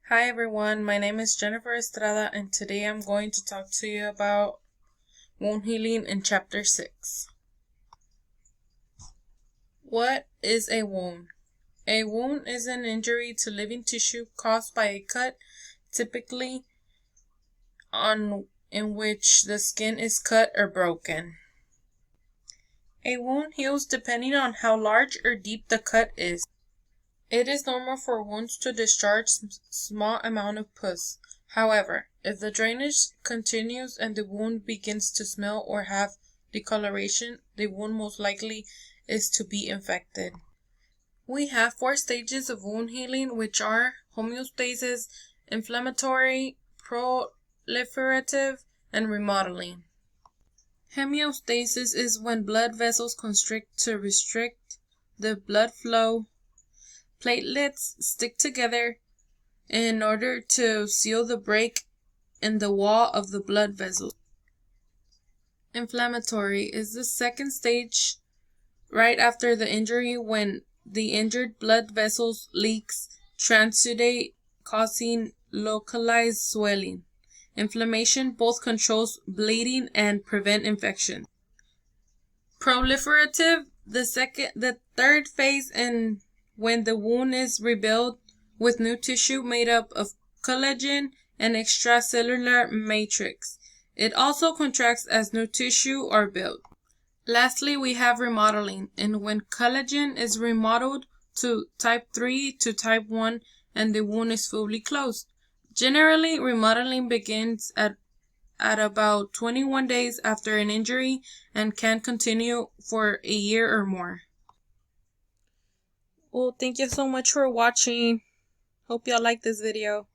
Hi everyone, my name is Jennifer Estrada and today I'm going to talk to you about wound healing in Chapter 6. What is a wound? A wound is an injury to living tissue caused by a cut, typically in which the skin is cut or broken. A wound heals depending on how large or deep the cut is. It is normal for wounds to discharge small amount of pus. However, if the drainage continues and the wound begins to smell or have discoloration, the wound most likely is to be infected. We have 4 stages of wound healing, which are homeostasis, inflammatory, proliferative, and remodeling. Homeostasis is when blood vessels constrict to restrict the blood flow. Platelets stick together in order to seal the break in the wall of the blood vessels. Inflammatory is the second stage right after the injury when the injured blood vessels leaks transudate, causing localized swelling. Inflammation both controls bleeding and prevent infection. Proliferative, the third phase in when the wound is rebuilt with new tissue made up of collagen and extracellular matrix. It also contracts as new tissue are built. Lastly, we have remodeling, and when collagen is remodeled to type 3 to type 1 and the wound is fully closed. Generally, remodeling begins at about 21 days after an injury and can continue for a year or more. Well, thank you so much for watching. Hope y'all like this video.